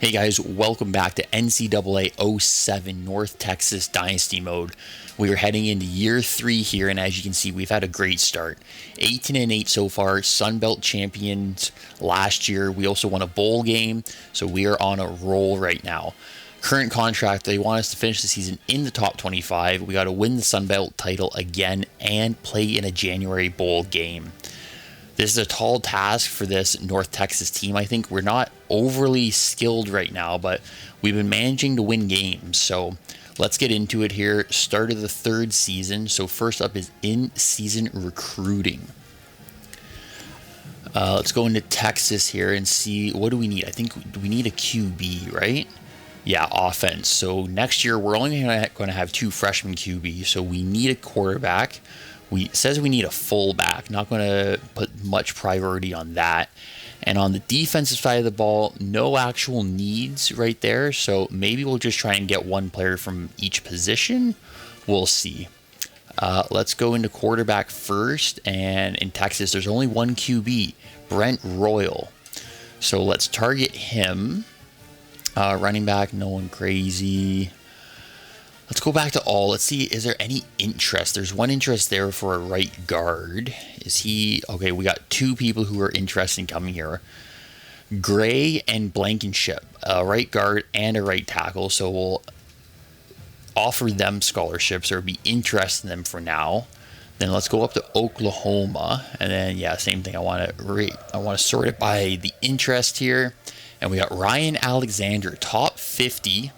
Hey guys, welcome back to NCAA '07 North Texas Dynasty mode. We are heading into year 3 here, and as you can see, we've had a great start. 18-8 so far, Sun Belt champions last year. We also won a bowl game, so we are on a roll right now. Current contract, they want us to finish the season in the top 25. We got to win the Sun Belt title again and play in a January bowl game. This is a tall task for this North Texas team. I think we're not overly skilled right now, but we've been managing to win games. So let's get into it here. Start of the 3rd season. So first up is in-season recruiting. Let's go into Texas here and see, what do we need? I think we need a QB, right? Yeah, offense. So next year, we're only going to have 2 freshman QBs. So we need a quarterback. It says we need a fullback. Not going to put much priority on that. And on the defensive side of the ball, no actual needs right there. So maybe we'll just try and get one player from each position. We'll see. Let's go into quarterback first. And in Texas, there's only one QB, Brent Royal. So let's target him. Running back, no one crazy. Let's go back to all. Let's see, is there any interest? There's one interest there for a right guard. Is he... Okay, we got 2 people who are interested in coming here. Gray and Blankenship, a right guard and a right tackle. So we'll offer them scholarships or be interested in them for now. Then let's go up to Oklahoma. And then, yeah, same thing. I want to sort it by the interest here. And we got Ryan Alexander, top 50.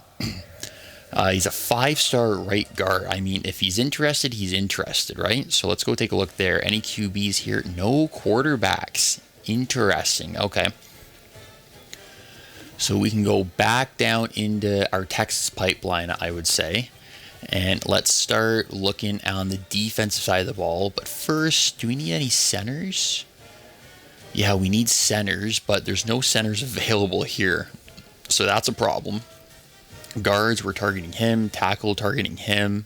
He's a 5-star right guard. I mean, if he's interested, right? So let's go take a look there. Any QBs here? No quarterbacks. Interesting. Okay. So we can go back down into our Texas pipeline, I would say. And let's start looking on the defensive side of the ball. But first, do we need any centers? Yeah, we need centers, but there's no centers available here. So that's a problem. Guards, we're targeting him. Tackle, targeting him.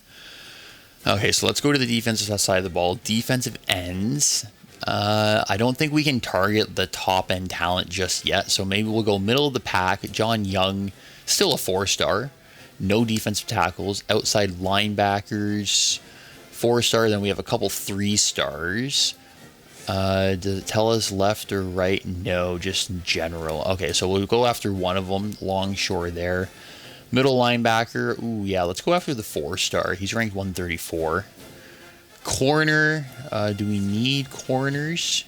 Okay, so let's go to the defensive side of the ball. Defensive ends. I don't think we can target the top end talent just yet. So maybe we'll go middle of the pack. John Young, still a 4-star. No defensive tackles. Outside linebackers, 4-star. Then we have a couple 3-stars. Does it tell us left or right? No, just in general. Okay, so we'll go after one of them. Longshore there. Middle linebacker. Ooh, yeah, let's go after the 4-star. He's ranked 134. Corner. Do we need corners?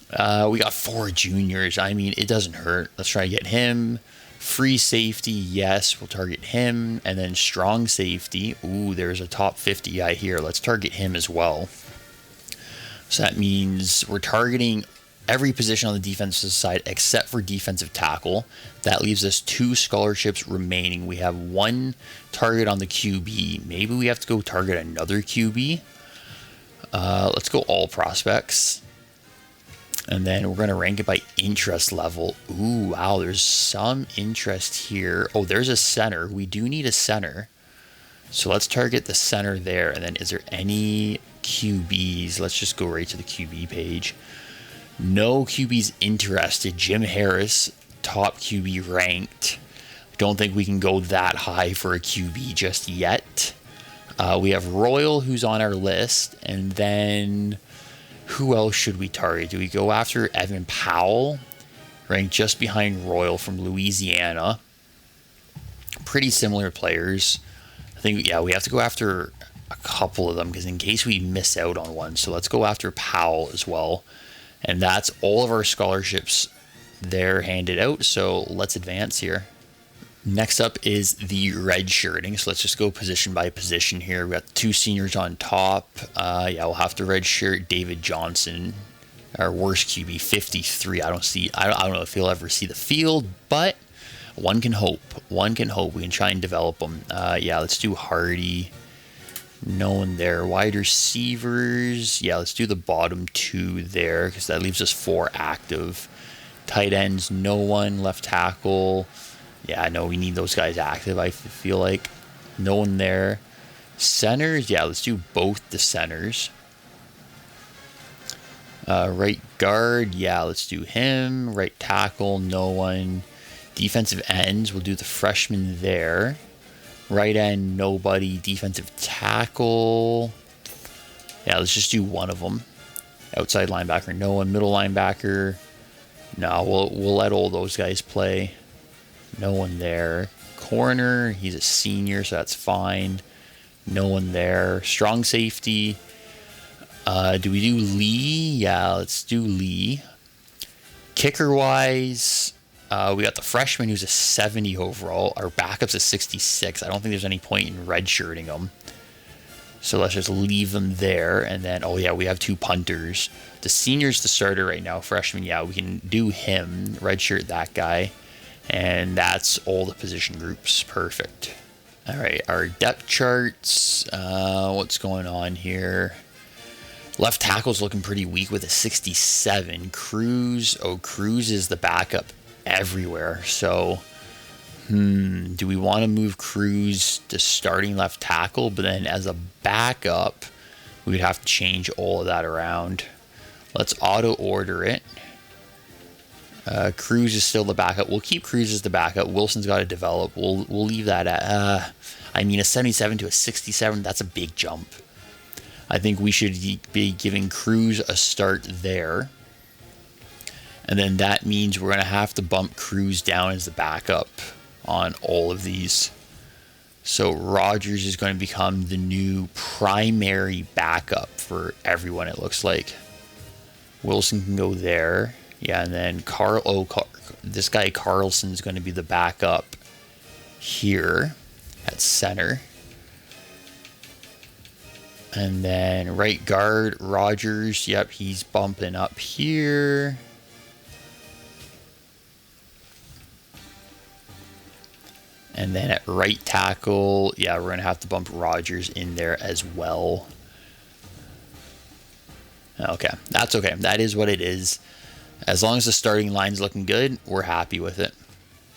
We got 4 juniors. I mean, it doesn't hurt. Let's try to get him. Free safety, yes, we'll target him. And then strong safety. Ooh, there's a top 50 guy here. Let's target him as well. So that means we're targeting every position on the defensive side except for defensive tackle. That leaves us 2 scholarships remaining. We have 1 target on the QB. Maybe we have to go target another QB. Let's go all prospects. And then we're going to rank it by interest level. Ooh, wow, there's some interest here. Oh, there's a center. We do need a center. So let's target the center there. And then is there any QBs? Let's just go right to the QB page. No QBs interested. Jim Harris, top QB ranked. Don't think we can go that high for a QB just yet. We have Royal, who's on our list. And then who else should we target? Do we go after Evan Powell, ranked just behind Royal from Louisiana? Pretty similar players. I think, yeah, we have to go after a couple of them because in case we miss out on one. So let's go after Powell as well. And that's all of our scholarships there handed out. So let's advance here. Next up is the red shirting. So let's just go position by position here. We got 2 seniors on top. Yeah, we'll have to red shirt David Johnson, our worst QB, 53. I don't know if he'll ever see the field, but one can hope. One can hope. We can try and develop them. Yeah, let's do Hardy. No one there. Wide receivers. Yeah, let's do the bottom 2 there because that leaves us 4 active. Tight ends, no one. Left tackle. Yeah, no, we need those guys active, I feel like. No one there. Centers. Yeah, let's do both the centers. Right guard. Yeah, let's do him. Right tackle, no one. Defensive ends, we'll do the freshman there. Right end, nobody. Defensive tackle. Yeah, let's just do one of them. Outside linebacker, no one. Middle linebacker. No, we'll let all those guys play. No one there. Corner, he's a senior, so that's fine. No one there. Strong safety. Do we do Lee? Yeah, let's do Lee. Kicker-wise, we got the freshman who's a 70 overall. Our backup's a 66. I don't think there's any point in redshirting him. So let's just leave them there. And then, oh yeah, we have 2 punters. The senior's the starter right now. Freshman, yeah, we can do him. Redshirt that guy. And that's all the position groups. Perfect. All right, our depth charts. What's going on here? Left tackle's looking pretty weak with a 67. Cruz is the backup everywhere. So, do we want to move Cruz to starting left tackle? But then as a backup, we would have to change all of that around. Let's auto order it. Cruz is still the backup. We'll keep Cruz as the backup. Wilson's got to develop. We'll leave that at, a 77 to a 67. That's a big jump. I think we should be giving Cruz a start there. And then that means we're going to have to bump Cruz down as the backup on all of these. So Rogers is going to become the new primary backup for everyone, it looks like. Wilson can go there. Yeah, and then this guy Carlson is going to be the backup here at center. And then right guard, Rogers. Yep, he's bumping up here. And then at right tackle, yeah, we're going to have to bump Rogers in there as well. Okay, that's okay. That is what it is. As long as the starting line's looking good, we're happy with it.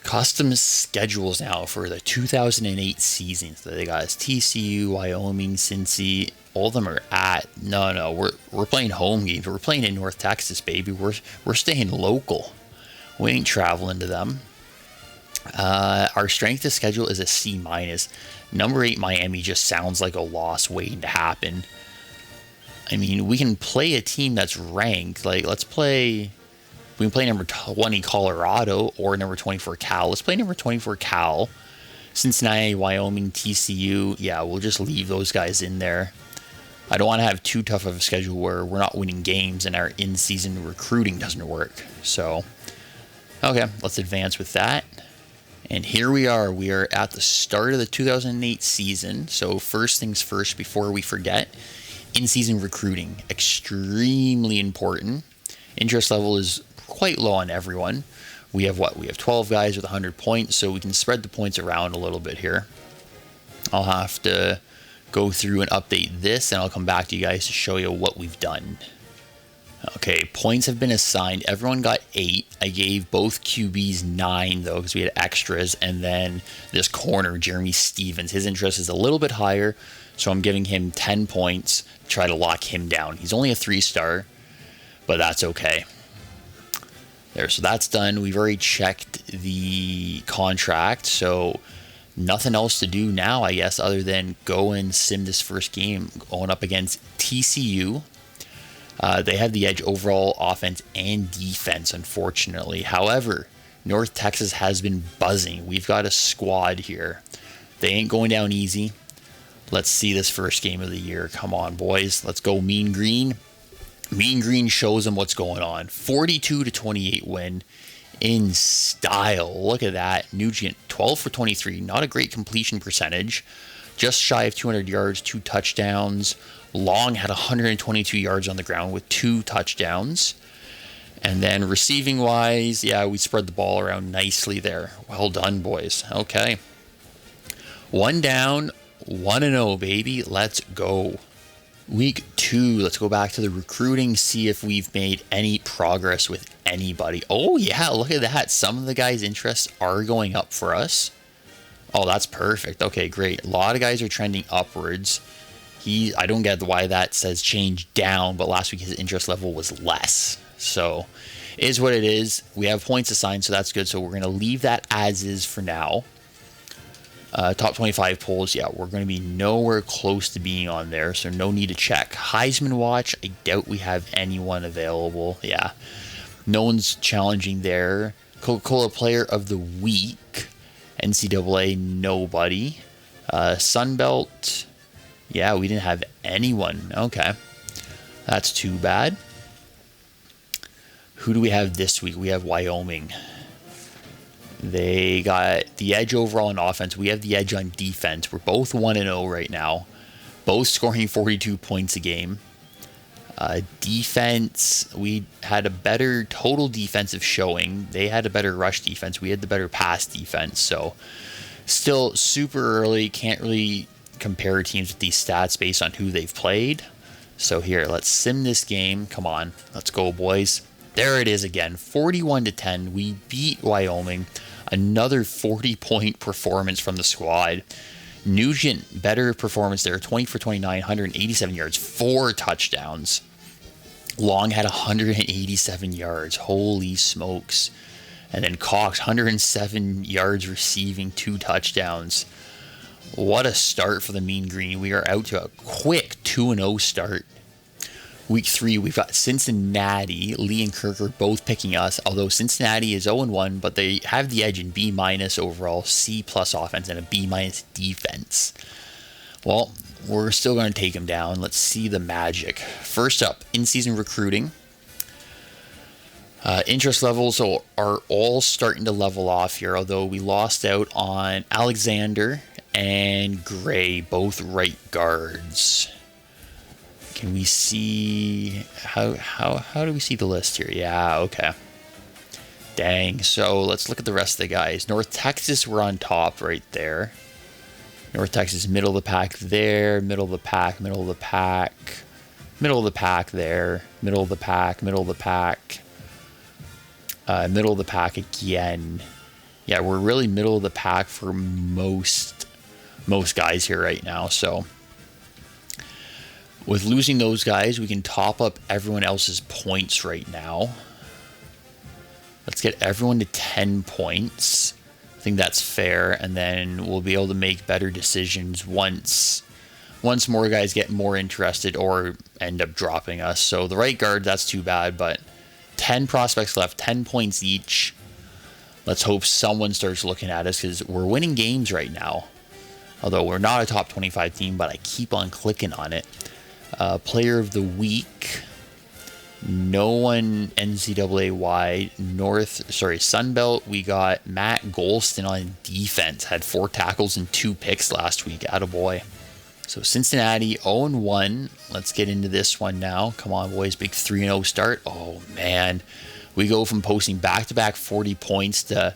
Custom schedules now for the 2008 season. So they got us TCU, Wyoming, Cincy. All of them are at. No, we're playing home games. We're playing in North Texas, baby. We're staying local. We ain't traveling to them. Our strength of schedule is a C-. Number 8 Miami just sounds like a loss waiting to happen. I mean, we can play a team that's ranked. Like, we can play number 20 Colorado or number 24 Cal. Let's play number 24 Cal. Cincinnati, Wyoming, TCU. Yeah, we'll just leave those guys in there. I don't want to have too tough of a schedule where we're not winning games and our in-season recruiting doesn't work. So, okay, let's advance with that. And here we are. We are at the start of the 2008 season. So first things first, before we forget, in-season recruiting, extremely important. Interest level is quite low on everyone. We have 12 guys with 100 points, so we can spread the points around a little bit here. I'll have to go through and update this, and I'll come back to you guys to show you what we've done. Okay, points have been assigned. Everyone got 8. I gave both QBs 9, though, because we had extras. And then this corner, Jeremy Stevens, his interest is a little bit higher, so I'm giving him 10 points to try to lock him down. He's only a 3-star, but that's okay. There, so that's done. We've already checked the contract, so nothing else to do now, I guess, other than go and sim this first game going up against TCU. They have the edge overall offense and defense, unfortunately. However, North Texas has been buzzing. We've got a squad here. They ain't going down easy. Let's see this first game of the year. Come on, boys. Let's go Mean Green. Mean Green shows them what's going on. 42-28 win in style. Look at that. Nugent, 12 for 23. Not a great completion percentage. Just shy of 200 yards, 2 touchdowns. Long had 122 yards on the ground with 2 touchdowns. And then receiving wise, yeah, we spread the ball around nicely there. Well done, boys. Okay. 1 down, 1-0, baby. Let's go. Week 2, let's go back to the recruiting, see if we've made any progress with anybody. Oh, yeah, look at that. Some of the guys' interests are going up for us. Oh, that's perfect. Okay, great. A lot of guys are trending upwards. I don't get why that says change down, but last week his interest level was less. So Is what it is. We have points assigned, so that's good. So we're going to leave that as is for now. Top 25 polls, yeah, we're going to be nowhere close to being on there, so no need to check. Heisman Watch, I doubt we have anyone available. Yeah, no one's challenging there. Coca-Cola Player of the Week, NCAA, nobody. Sunbelt, yeah, we didn't have anyone. Okay, that's too bad. Who do we have this week? We have Wyoming. They got the edge overall in offense. We have the edge on defense. We're both 1-0 right now. Both scoring 42 points a game. Defense, we had a better total defensive showing. They had a better rush defense. We had the better pass defense. So still super early. Can't really compare teams with these stats based on who they've played. So here, let's sim this game. Come on. Let's go, boys. There it is again. 41-10. We beat Wyoming. Another 40-point performance from the squad. Nugent, better performance there. 20 for 29, 187 yards, 4 touchdowns. Long had 187 yards. Holy smokes. And then Cox, 107 yards receiving, 2 touchdowns. What a start for the Mean Green. We are out to a quick 2-0 start. Week 3, we've got Cincinnati. Lee and Kirk are both picking us, although Cincinnati is 0-1, but they have the edge in B- overall, C+ offense, and a B- defense. Well, we're still going to take them down. Let's see the magic. First up, in-season recruiting. Interest levels are all starting to level off here, although we lost out on Alexander and Gray, both right guards. Can we see how do we see the list here? Yeah, okay. Dang. So let's look at the rest of the guys. North Texas, we're on top right there. North Texas, middle of the pack there, middle of the pack, middle of the pack, middle of the pack there, middle of the pack, middle of the pack, middle of the pack again. Yeah, we're really middle of the pack for most guys here right now. So with losing those guys, we can top up everyone else's points right now. Let's get everyone to 10 points. I think that's fair, and then we'll be able to make better decisions once more guys get more interested or end up dropping us. So the right guard, that's too bad, but 10 prospects left, 10 points each. Let's hope someone starts looking at us because we're winning games right now. Although we're not a top 25 team, but I keep on clicking on it. Player of the Week, no one NCAA wide. Sunbelt, we got Matt Golston on defense. Had 4 tackles and 2 picks last week. Attaboy. So Cincinnati 0-1. Let's get into this one now. Come on, boys. Big 3-0 start. Oh, man. We go from posting back-to-back 40 points to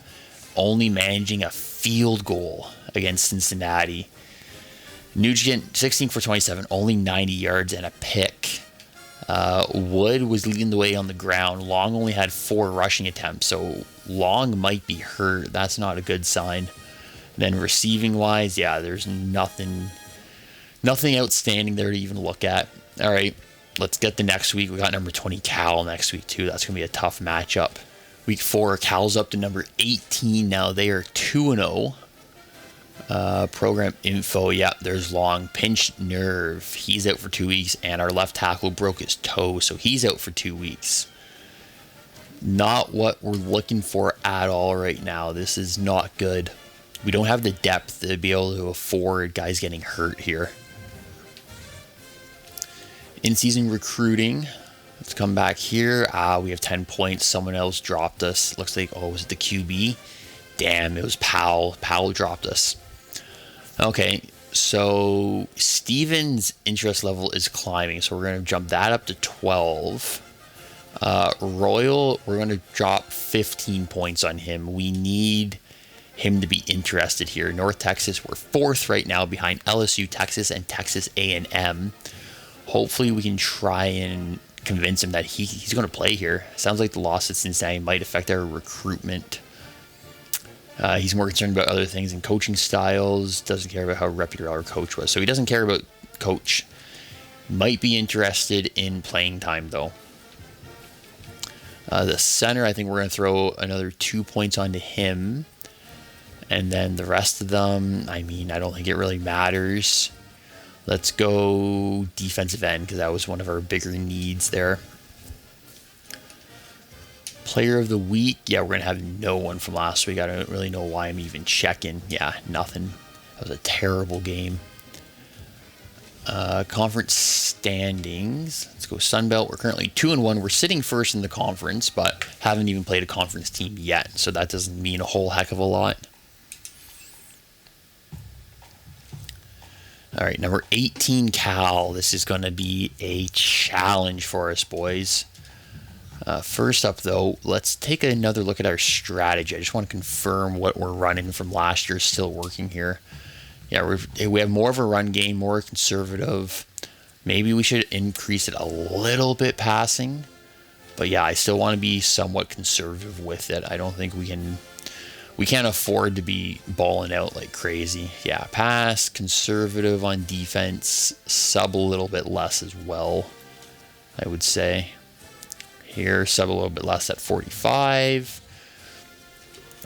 only managing a field goal against Cincinnati. Nugent, 16 for 27, only 90 yards and a pick. Wood was leading the way on the ground. Long only had 4 rushing attempts, so Long might be hurt. That's not a good sign. Then receiving-wise, yeah, there's nothing outstanding there to even look at. All right, let's get the next week. We got number 20 Cal next week, too. That's going to be a tough matchup. Week 4, Cal's up to number 18 now. They are 2-0. Program info, yeah, there's Long. Pinched nerve. He's out for 2 weeks, and our left tackle broke his toe, so he's out for 2 weeks. Not what we're looking for at all right now. This is not good. We don't have the depth to be able to afford guys getting hurt here. In-season recruiting. Let's come back here. We have 10 points. Someone else dropped us. Looks like, was it the QB? Damn, it was Powell. Powell dropped us. Okay, so Steven's interest level is climbing, so we're going to jump that up to 12. Royal, we're going to drop 15 points on him. We need him to be interested here. North Texas, we're 4th right now behind LSU, Texas, and Texas A&M. Hopefully we can try and convince him that he's going to play here. Sounds like the loss at Cincinnati might affect our recruitment. He's more concerned about other things and coaching styles. Doesn't care about how reputable our coach was. So he doesn't care about coach. Might be interested in playing time, though. The center, I think we're going to throw another 2 points onto him. And then the rest of them, I mean, I don't think it really matters. Let's go defensive end because that was one of our bigger needs there. Player of the week, yeah, we're going to have no one from last week. I don't really know why I'm even checking. Yeah, nothing. That was a terrible game. Conference standings. Let's go Sunbelt. We're currently 2-1. We're sitting first in the conference, but haven't even played a conference team yet. So that doesn't mean a whole heck of a lot. All right, number 18, Cal. This is going to be a challenge for us, boys. First up, though, let's take another look at our strategy. I just want to confirm what we're running from last year is still working here. Yeah, we have more of a run game, more conservative. Maybe we should increase it a little bit passing. But yeah, I still want to be somewhat conservative with it. I don't think we can't afford to be balling out like crazy. Yeah, pass, conservative on defense, sub a little bit less as well, I would say. Here, sub a little bit less at 45.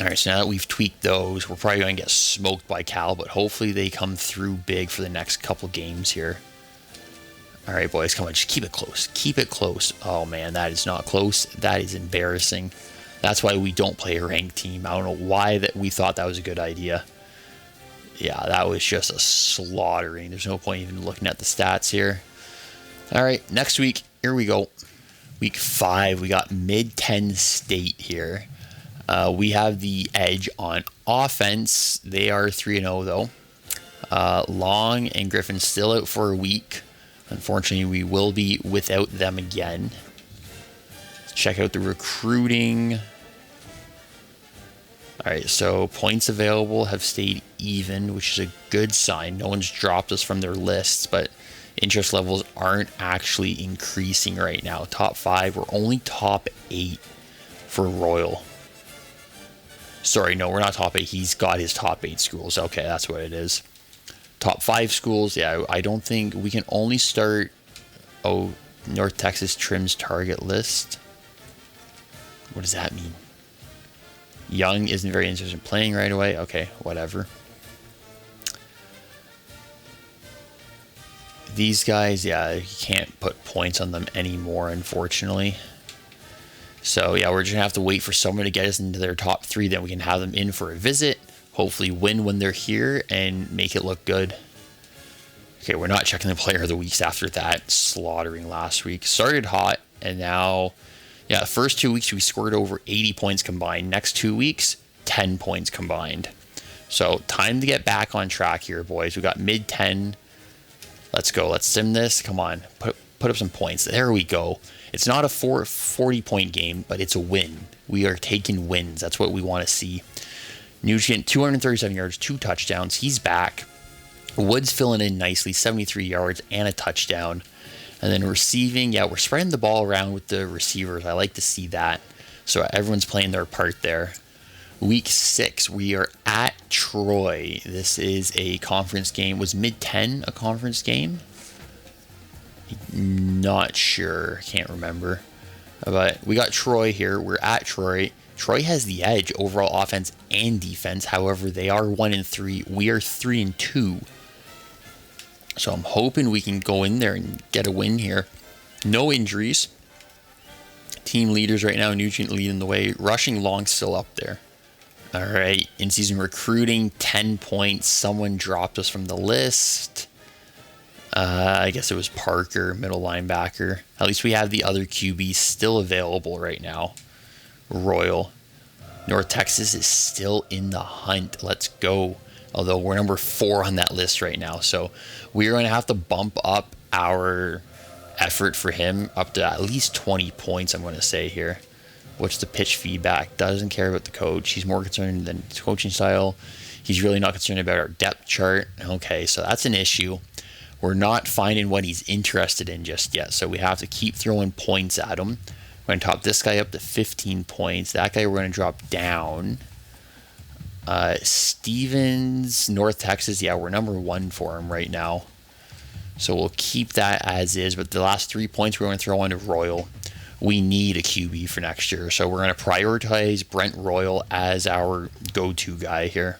All right, so now that we've tweaked those, we're probably going to get smoked by Cal, but hopefully they come through big for the next couple games here. All right, boys, come on, just keep it close. Keep it close. Oh, man, that is not close. That is embarrassing. That's why we don't play a ranked team. I don't know why that we thought that was a good idea. Yeah, that was just a slaughtering. There's no point even looking at the stats here. All right, next week, here we go. Week 5, we got Mid-10 State here. We have the edge on offense. They are 3-0, though. Long and Griffin still out for a week. Unfortunately, we will be without them again. Let's check out the recruiting. All right, so points available have stayed even, which is a good sign. No one's dropped us from their lists, but interest levels aren't actually increasing right now. Top 5, we're only top 8 for Royal. Sorry, no, we're not top 8. He's got his top 8 schools. Okay, that's what it is. Top 5 schools, yeah, I don't think we can only start. Oh, North Texas trims target list. What does that mean? Young isn't very interested in playing right away. Okay, whatever. These guys, yeah, you can't put points on them anymore, unfortunately. So, yeah, we're just going to have to wait for someone to get us into their top 3. Then we can have them in for a visit. Hopefully win when they're here and make it look good. Okay, we're not checking the player of the weeks after that slaughtering last week. Started hot, and now, yeah, the first 2 weeks we scored over 80 points combined. Next 2 weeks, 10 points combined. So, time to get back on track here, boys. We got mid-10. Let's go. Let's sim this. Come on. Put up some points. There we go. It's not a 40-point game, but it's a win. We are taking wins. That's what we want to see. Nugent, 237 yards, 2 touchdowns. He's back. Woods filling in nicely, 73 yards and a touchdown. And then receiving, yeah, we're spreading the ball around with the receivers. I like to see that. So everyone's playing their part there. Week 6, we are at Troy. This is a conference game. Was Mid-10 a conference game? Not sure. Can't remember. But we got Troy here. We're at Troy. Troy has the edge overall offense and defense. However, they are 1-3. We are 3-2. So I'm hoping we can go in there and get a win here. No injuries. Team leaders right now, Nugent leading the way. Rushing long still up there. All right, in-season recruiting, 10 points. Someone dropped us from the list. I guess it was Parker, middle linebacker. At least we have the other QB still available right now. Royal. North Texas is still in the hunt. Let's go. Although we're number 4 on that list right now. So we're going to have to bump up our effort for him up to at least 20 points, I'm going to say here. What's the pitch feedback? Doesn't care about the coach. He's more concerned than his coaching style. He's really not concerned about our depth chart. Okay, so that's an issue. We're not finding what he's interested in just yet. So we have to keep throwing points at him. We're going to top this guy up to 15 points. That guy we're going to drop down. Stevens, North Texas. Yeah, we're number 1 for him right now. So we'll keep that as is. But the last 3 points we're going to throw onto Royal. we need a QB for next year. So we're going to prioritize Brent Royal as our go-to guy here.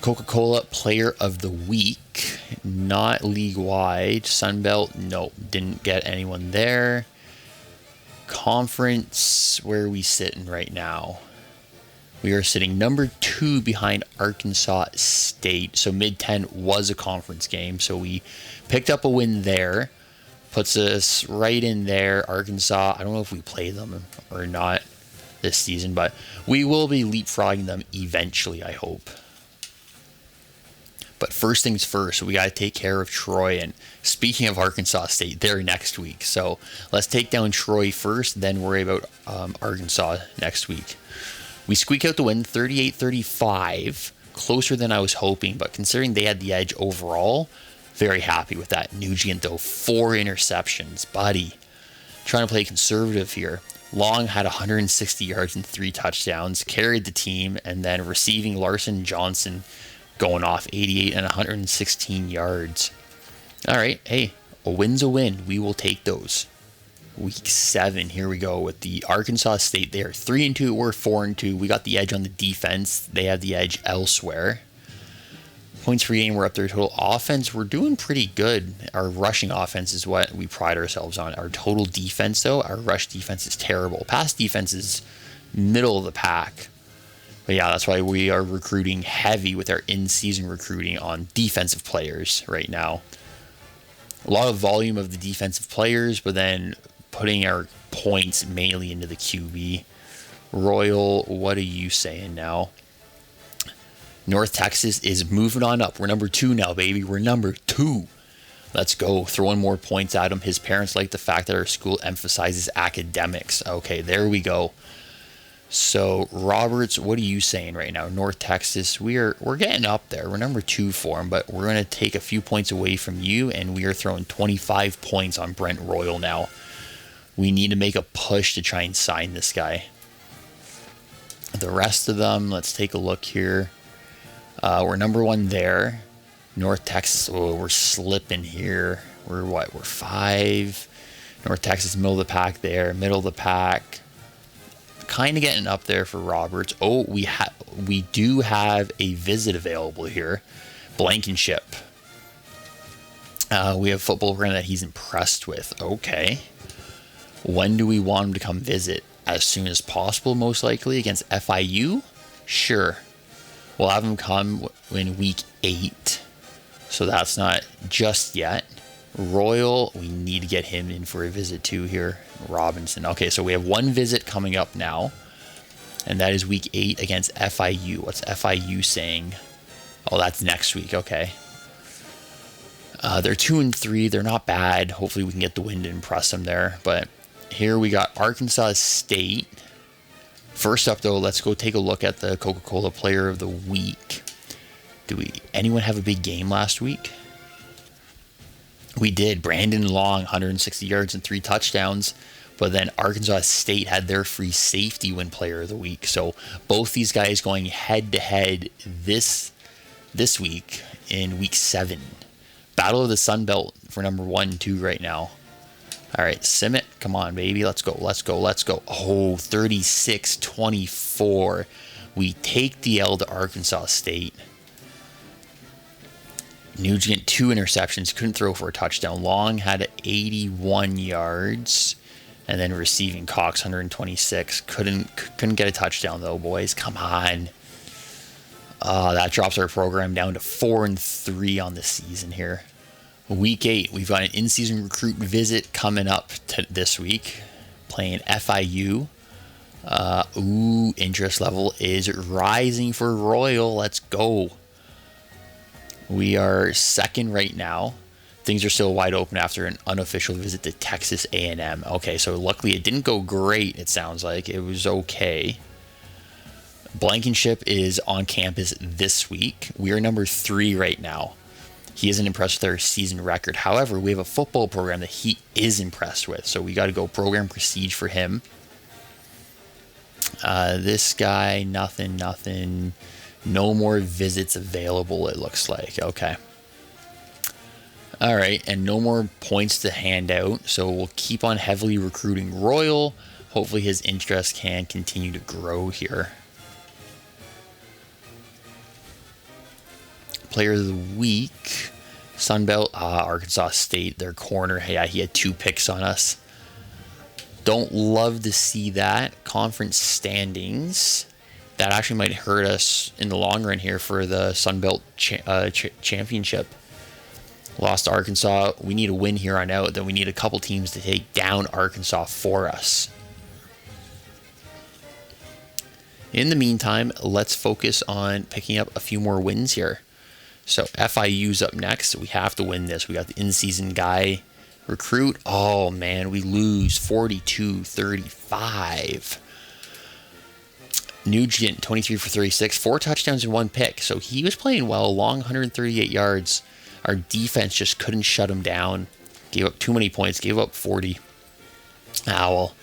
Coca-Cola Player of the Week, not league-wide. Sunbelt, nope, didn't get anyone there. Conference, where are we sitting right now? We are sitting number 2 behind Arkansas State. So Mid-10 was a conference game, so we picked up a win there. Puts us right in there. Arkansas, I don't know if we play them or not this season, but we will be leapfrogging them eventually, I hope. But first things first, we got to take care of Troy. And speaking of Arkansas State, they're next week. So let's take down Troy first, then worry about Arkansas next week. We squeak out the win 38-35, closer than I was hoping. But considering they had the edge overall, very happy with that. Nugent, though, 4 interceptions. Buddy, trying to play conservative here. Long had 160 yards and 3 touchdowns, carried the team, and then receiving Larson Johnson going off 88 and 116 yards. All right, hey, a win's a win. We will take those. Week 7, here we go with the Arkansas State. They are 3-2, we're 4-2. We got the edge on the defense. They have the edge elsewhere. Points per game, we're up there. Total offense, we're doing pretty good. Our rushing offense is what we pride ourselves on. Our total defense, though, our rush defense is terrible. Pass defense is middle of the pack. But yeah, that's why we are recruiting heavy with our in-season recruiting on defensive players right now. A lot of volume of the defensive players, but then putting our points mainly into the QB. Royal, what are you saying now? North Texas is moving on up. We're number 2 now, baby. We're number 2. Let's go. Throwing more points at him. His parents like the fact that our school emphasizes academics. Okay, there we go. So, Roberts, what are you saying right now? North Texas, we're getting up there. We're number 2 for him, but we're going to take a few points away from you, and we are throwing 25 points on Brent Royal now. We need to make a push to try and sign this guy. The rest of them, let's take a look here. We're number 1 there. North Texas, oh, we're slipping here. We're what? We're 5. North Texas, middle of the pack there. Middle of the pack. Kind of getting up there for Roberts. Oh, we do have a visit available here. Blankenship. We have a football program that he's impressed with. Okay. When do we want him to come visit? As soon as possible, most likely, against FIU? Sure. We'll have him come in week 8. So that's not just yet. Royal, we need to get him in for a visit too here. Robinson. Okay, so we have 1 visit coming up now. And that is week 8 against FIU. What's FIU saying? Oh, that's next week. Okay. They're 2-3. They're not bad. Hopefully we can get the win to impress them there. But here we got Arkansas State. First up, though, let's go take a look at the Coca-Cola Player of the Week. Anyone have a big game last week? We did. Brandon Long, 160 yards and 3 touchdowns. But then Arkansas State had their free safety win Player of the Week. So both these guys going head-to-head this week in week 7. Battle of the Sun Belt for number 1 and 2 right now. All right, Simmet, come on, baby. Let's go, let's go, let's go. Oh, 36-24. We take the L to Arkansas State. Nugent, 2 interceptions, couldn't throw for a touchdown. Long had 81 yards, and then receiving Cox 126. Couldn't get a touchdown though, boys. Come on. That drops our program down to 4-3 on the season here. Week 8, we've got an in-season recruit visit coming up this week, playing FIU. Interest level is rising for Royal. Let's go. We are 2nd right now. Things are still wide open after an unofficial visit to Texas A&M. Okay, so luckily it didn't go great, it sounds like. It was okay. Blankenship is on campus this week. We are number 3 right now. He isn't impressed with our season record. However, we have a football program that he is impressed with. So we got to go program prestige for him. This guy, nothing. No more visits available, it looks like. Okay. All right, and no more points to hand out, so we'll keep on heavily recruiting Royal. Hopefully his interest can continue to grow here. Player of the week, Sunbelt, Arkansas State, their corner. Yeah, he had 2 picks on us. Don't love to see that. Conference standings. That actually might hurt us in the long run here for the Sunbelt championship. Lost to Arkansas. We need a win here on out. Then we need a couple teams to take down Arkansas for us. In the meantime, let's focus on picking up a few more wins here. So FIU's up next. We have to win this. We got the in-season guy. Recruit. Oh, man, we lose 42-35. Nugent, 23 for 36, 4 touchdowns and 1 pick. So he was playing well, long 138 yards. Our defense just couldn't shut him down. Gave up too many points, gave up 40. Well,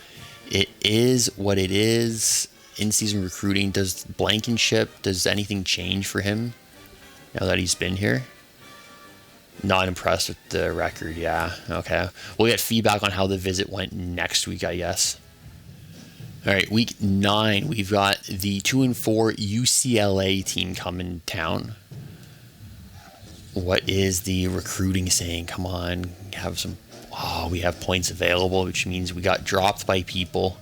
it is what it is. In-season recruiting. Does Blankenship, does anything change for him now that he's been here? Not impressed with the record, yeah. Okay. We'll get feedback on how the visit went next week, I guess. All right, week 9, we've got the 2-4 UCLA team coming to town. What is the recruiting saying? Come on, have some. Oh, we have points available, which means we got dropped by people.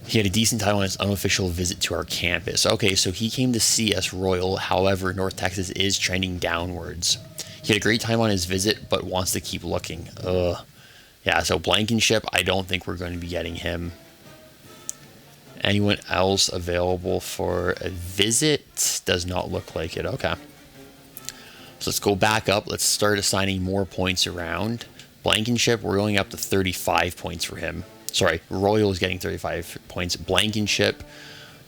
He had a decent time on his unofficial visit to our campus. Okay, so he came to see us, Royal. However, North Texas is trending downwards. He had a great time on his visit, but wants to keep looking. Yeah, so Blankenship, I don't think we're going to be getting him. Anyone else available for a visit? Does not look like it. Okay. So let's go back up. Let's start assigning more points around. Blankenship, we're going up to 35 points for him. Sorry, Royal is getting 35 points. Blankenship,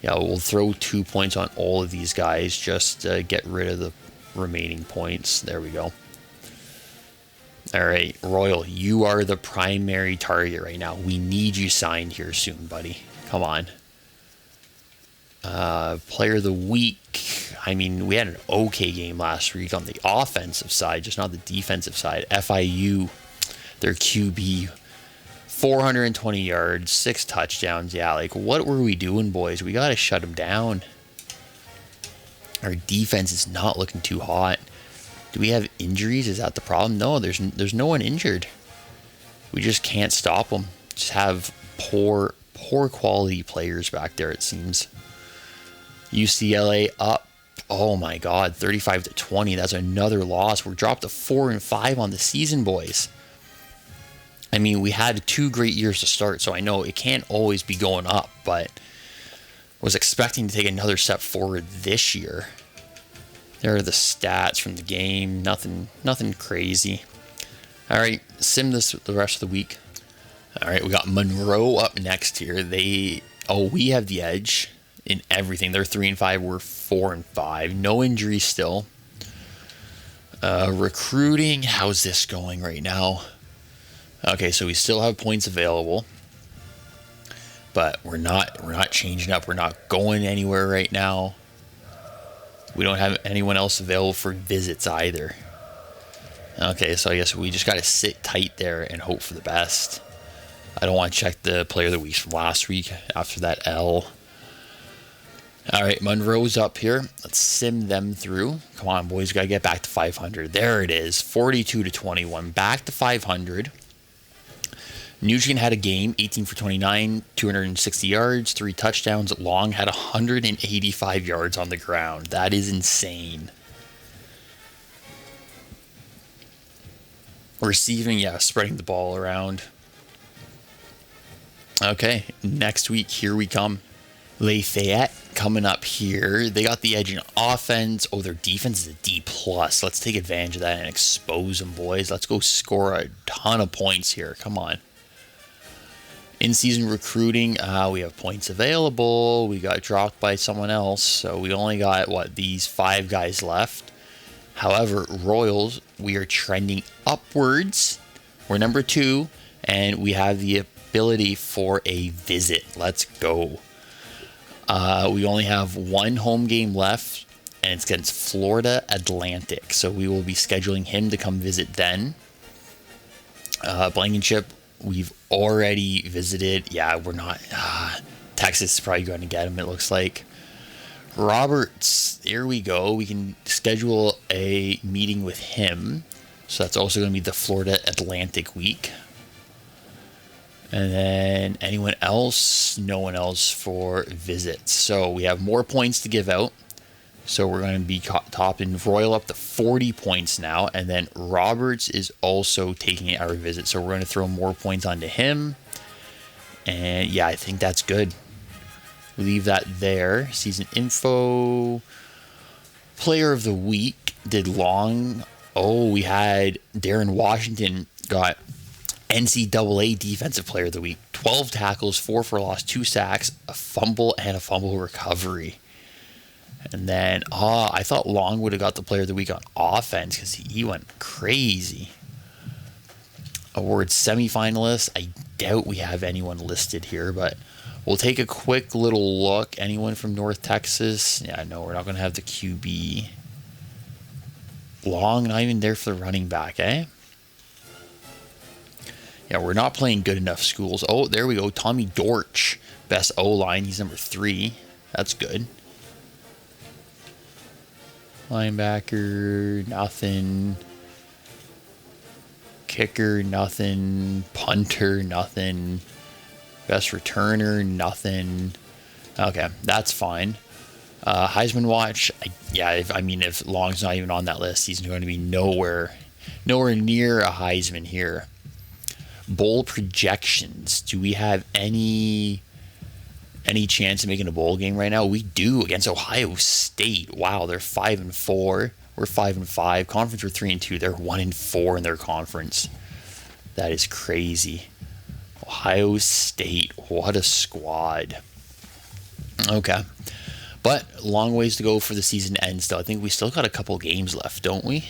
yeah, we'll throw 2 points on all of these guys just to get rid of the remaining points. There we go. All right, Royal, you are the primary target right now. We need you signed here soon, buddy. Come on. Player of the week. I mean, we had an okay game last week on the offensive side, just not the defensive side. FIU, their QB, 420 yards, 6 touchdowns. Yeah, like, what were we doing, boys? We got to shut them down. Our defense is not looking too hot. Do we have injuries? Is that the problem? No, there's no one injured. We just can't stop them. Just have poor quality players back there, it seems. UCLA up. Oh my God, 35-20. That's another loss. We're dropped to 4-5 on the season, boys. I mean, we had 2 great years to start, so I know it can't always be going up, but was expecting to take another step forward this year. There are the stats from the game. Nothing crazy. All right, sim this the rest of the week. All right, we got Monroe up next here. We have the edge in everything. They're 3-5. We're 4-5. No injuries still. Recruiting. How's this going right now? Okay, so we still have points available, but we're not changing up. We're not going anywhere right now. We don't have anyone else available for visits either. Okay, so I guess we just got to sit tight there and hope for the best. I don't want to check the player of the week from last week after that L. All right, Monroe's up here. Let's sim them through. Come on, boys. Got to get back to 500. There it is. 42-21. Back to 500. Nugent had a game, 18 for 29, 260 yards, 3 touchdowns. Long had 185 yards on the ground. That is insane. Receiving, yeah, spreading the ball around. Okay, next week, here we come. Lafayette coming up here. They got the edge in offense. Oh, their defense is a D+. Let's take advantage of that and expose them, boys. Let's go score a ton of points here. Come on. In-season recruiting, we have points available. We got dropped by someone else, so we only got, these 5 guys left. However, Royals, we are trending upwards. We're number 2, and we have the ability for a visit. Let's go. We only have 1 home game left, and it's against Florida Atlantic. So we will be scheduling him to come visit then. Blankenship, we've already visited. Yeah, we're not. Texas is probably going to get him, it looks like. Roberts, here we go. We can schedule a meeting with him. So that's also going to be the Florida Atlantic week. And then anyone else? No one else for visits. So we have more points to give out. So we're going to be topping Royal up to 40 points now. And then Roberts is also taking our visit. So we're going to throw more points onto him. And yeah, I think that's good. Leave that there. Season info. Player of the week did long. Oh, we had Darren Washington got NCAA Defensive Player of the Week. 12 tackles, 4 for loss, 2 sacks, a fumble, and a fumble recovery. And then, I thought Long would have got the Player of the Week on offense because he went crazy. Awards semifinalists. I doubt we have anyone listed here, but we'll take a quick little look. Anyone from North Texas? Yeah, no, we're not going to have the QB. Long, not even there for the running back, eh? Yeah, we're not playing good enough schools. Oh, there we go. Tommy Dortch, best O-line. He's number 3. That's good. Linebacker, nothing. Kicker, nothing. Punter, nothing. Best returner, nothing. Okay, that's fine. Heisman watch, if Long's not even on that list, he's going to be nowhere near a Heisman here. Bowl projections. Do we have any chance of making a bowl game right now? We do, against Ohio State. Wow, they're 5-4. We're 5-5. Conference, we're 3-2. They're 1-4 in their conference. That is crazy. Ohio State, what a squad. Okay. But long ways to go for the season to end still. I think we still got a couple games left, don't we?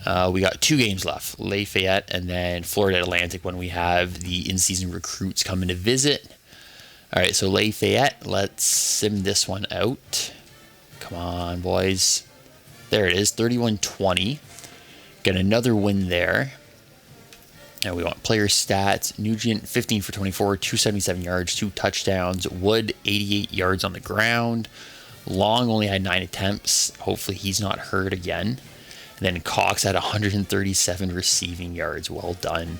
We got 2 games left. Lafayette and then Florida Atlantic when we have the in-season recruits coming to visit. All right, so Lafayette, let's sim this one out. Come on, boys. There it is, 31-20. Get another win there. And we want player stats. Nugent, 15 for 24, 277 yards, 2 touchdowns. Wood, 88 yards on the ground. Long only had 9 attempts. Hopefully he's not hurt again. And then Cox had 137 receiving yards. Well done.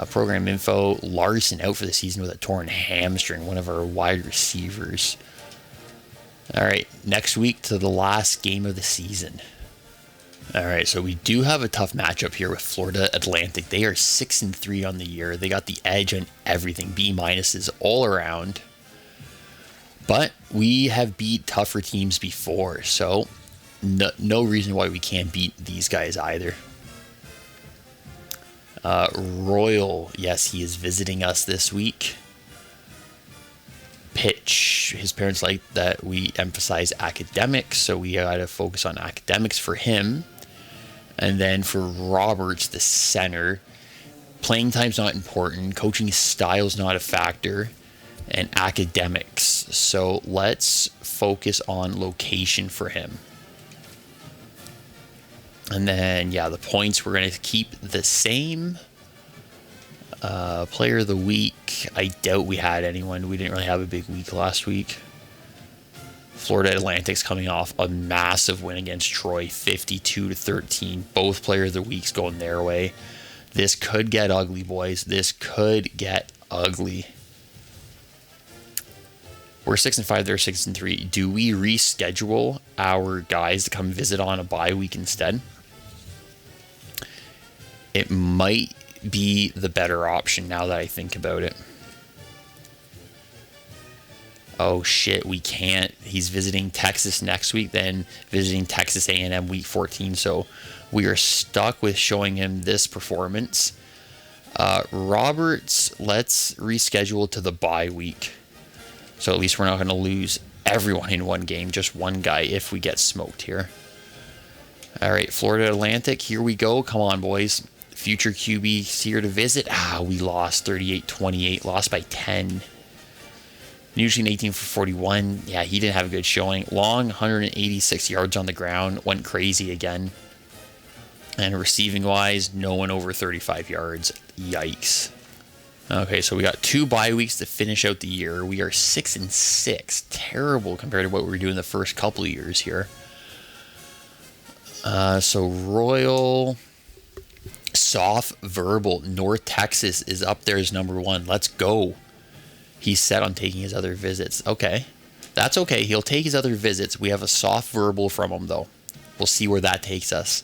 Program info. Larson out for the season with a torn hamstring. One of our wide receivers. All right, next week to the last game of the season. All right, so we do have a tough matchup here with Florida Atlantic. They are 6-3 on the year. They got the edge on everything. B-minuses all around. But we have beat tougher teams before, so no reason why we can't beat these guys either. Royal, yes, he is visiting us this week. Pitch, his parents like that we emphasize academics, so we got to focus on academics for him. And then for Roberts, the center, playing time's not important, coaching style's not a factor, and academics. So let's focus on location for him. And then, yeah, the points we're going to keep the same. Player of the week, I doubt we had anyone. We didn't really have a big week last week. Florida Atlantic's coming off a massive win against Troy, 52-13. Both player of the weeks going their way. This could get ugly, boys. This could get ugly. We're 6-5, they're 6-3. Do we reschedule our guys to come visit on a bye week instead? It might be the better option now that I think about it. Oh shit, we can't. He's visiting Texas next week, then visiting Texas A&M week 14. So we are stuck with showing him this performance. Roberts, let's reschedule to the bye week. So at least we're not going to lose everyone in one game, just one guy if we get smoked here. All right, Florida Atlantic, here we go. Come on, boys. Future QB's here to visit. We lost 38-28, lost by 10. Usually 18 for 41. Yeah, he didn't have a good showing. Long, 186 yards on the ground. Went crazy again. And receiving wise, no one over 35 yards. Yikes. Okay, so we got 2 bye weeks to finish out the year. We are 6-6. Terrible compared to what we were doing the first couple of years here. So Royal, soft, verbal. North Texas is up there as number 1. Let's go. He's set on taking his other visits. Okay. That's okay. He'll take his other visits. We have a soft verbal from him, though. We'll see where that takes us.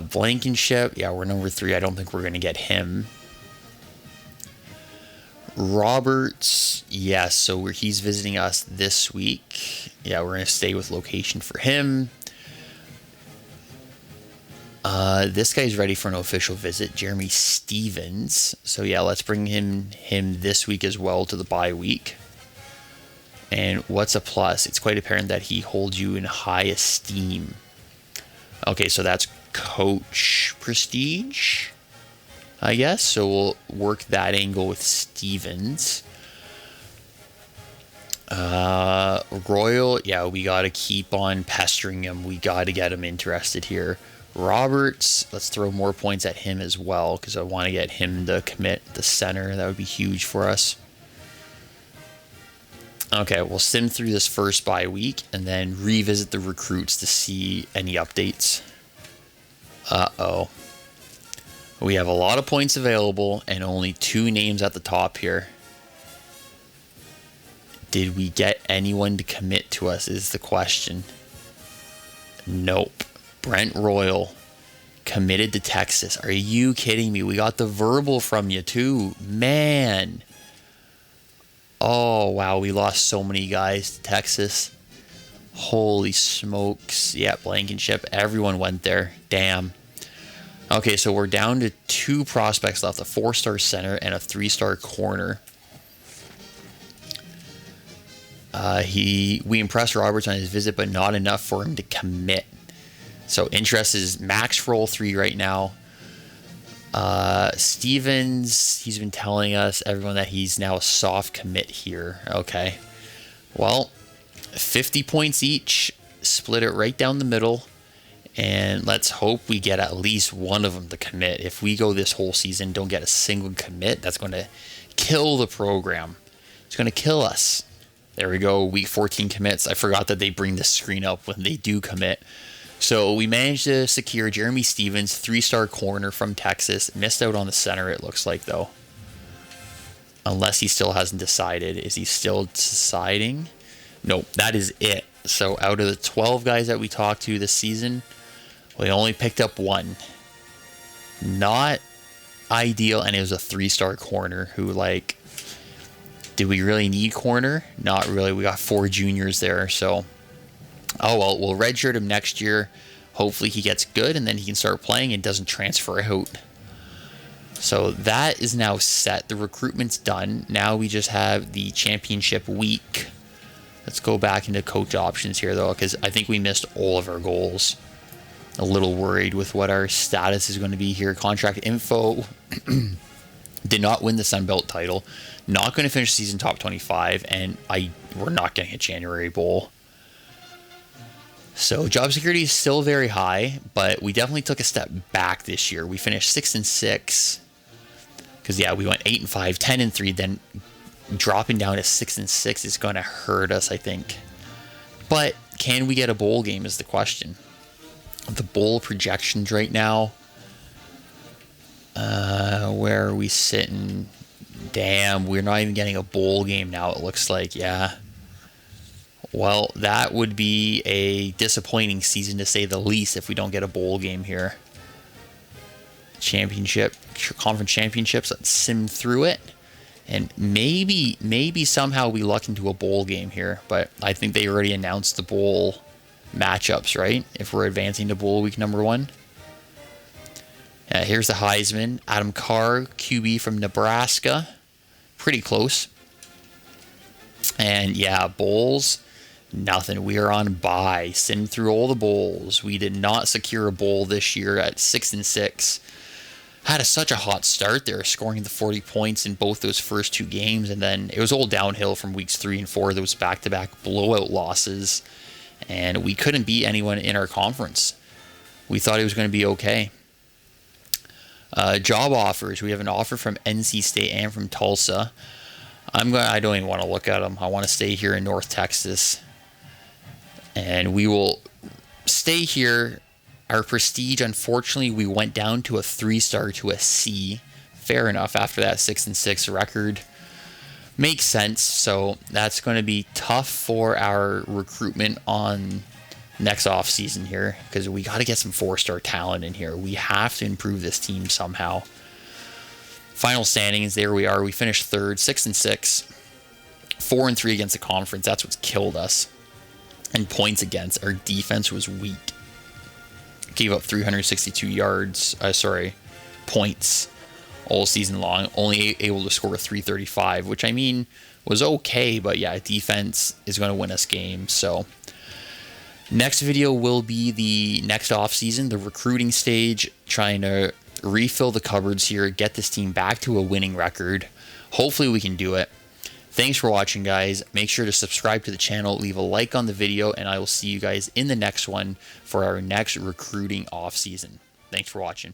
Blankenship. Yeah, we're number 3. I don't think we're going to get him. Roberts. Yes, so he's visiting us this week. Yeah, we're going to stay with location for him. This guy's ready for an official visit, Jeremy Stevens. So yeah, let's bring him this week as well to the bye week. And what's a plus? It's quite apparent that he holds you in high esteem. Okay, so that's coach prestige, I guess. So we'll work that angle with Stevens. Royal, yeah, we got to keep on pestering him. We got to get him interested here. Roberts, let's throw more points at him as well because I want to get him to commit the center. That would be huge for us. Okay, we'll sim through this first bye week and then revisit the recruits to see any updates. Uh-oh. We have a lot of points available and only 2 names at the top here. Did we get anyone to commit to us is the question. Nope. Brent Royal committed to Texas. Are you kidding me? We got the verbal from you too. Man. Oh, wow. We lost so many guys to Texas. Holy smokes. Yeah, Blankenship. Everyone went there. Damn. Okay, so we're down to 2 prospects left. A 4-star center and a 3-star corner. We impressed Roberts on his visit, but not enough for him to commit. So interest is max for all 3 right now. Stevens, he's been telling us, everyone, that he's now a soft commit here. Okay. Well, 50 points each. Split it right down the middle. And let's hope we get at least one of them to commit. If we go this whole season, don't get a single commit, that's going to kill the program. It's going to kill us. There we go. Week 14 commits. I forgot that they bring this screen up when they do commit. So we managed to secure Jeremy Stevens, 3-star corner from Texas. Missed out on the center, it looks like, though. Unless he still hasn't decided. Is he still deciding? Nope, that is it. So out of the 12 guys that we talked to this season, we only picked up 1. Not ideal, and it was a 3-star corner who, like, did we really need corner? Not really. We got 4 juniors there, so... Oh, well, we'll redshirt him next year. Hopefully he gets good, and then he can start playing and doesn't transfer out. So that is now set. The recruitment's done. Now we just have the championship week. Let's go back into coach options here, though, because I think we missed all of our goals. A little worried with what our status is going to be here. Contract info. Did not win the Sun Belt title. Not going to finish season top 25, and we're not getting a January bowl. So job security is still very high, but we definitely took a step back this year. We finished 6-6 because, yeah, we went 8-5, 10-3. Then dropping down to 6-6 is going to hurt us, I think. But can we get a bowl game is the question. The bowl projections right now, where are we sitting? Damn, we're not even getting a bowl game now, it looks like. Yeah. Well, that would be a disappointing season to say the least if we don't get a bowl game here. Conference championships, let's sim through it. And maybe somehow we luck into a bowl game here. But I think they already announced the bowl matchups, right? If we're advancing to bowl week number 1. Here's the Heisman. Adam Carr, QB from Nebraska. Pretty close. And yeah, bowls. Nothing. We are on bye. Sim through all the bowls. We did not secure a bowl this year at 6-6. had such a hot start there, scoring the 40 points in both those first 2 games, and then it was all downhill from weeks 3 and 4. Those back-to-back blowout losses, and we couldn't beat anyone in our conference. We thought it was going to be okay. Job offers. We have an offer from NC State and from Tulsa. I don't even want to look at them. I want to stay here in North Texas, and we will stay here. Our prestige, unfortunately, we went down to a 3-star to a C. Fair enough after that 6-6 record. Makes sense. So that's going to be tough for our recruitment on next off season here, because we got to get some 4-star talent in here. We have to improve this team somehow. Final standings, there we are. We finished 3rd, 6-6, 4-3 against the conference. That's what's killed us. And points against, our defense was weak. Gave up 362 points all season long. Only able to score 335, which I mean was okay, but yeah, defense is going to win us games. So next video will be the next off season, the recruiting stage, trying to refill the cupboards here, get this team back to a winning record. Hopefully we can do it. Thanks for watching, guys. Make sure to subscribe to the channel, leave a like on the video, and I will see you guys in the next one for our next recruiting off season. Thanks for watching.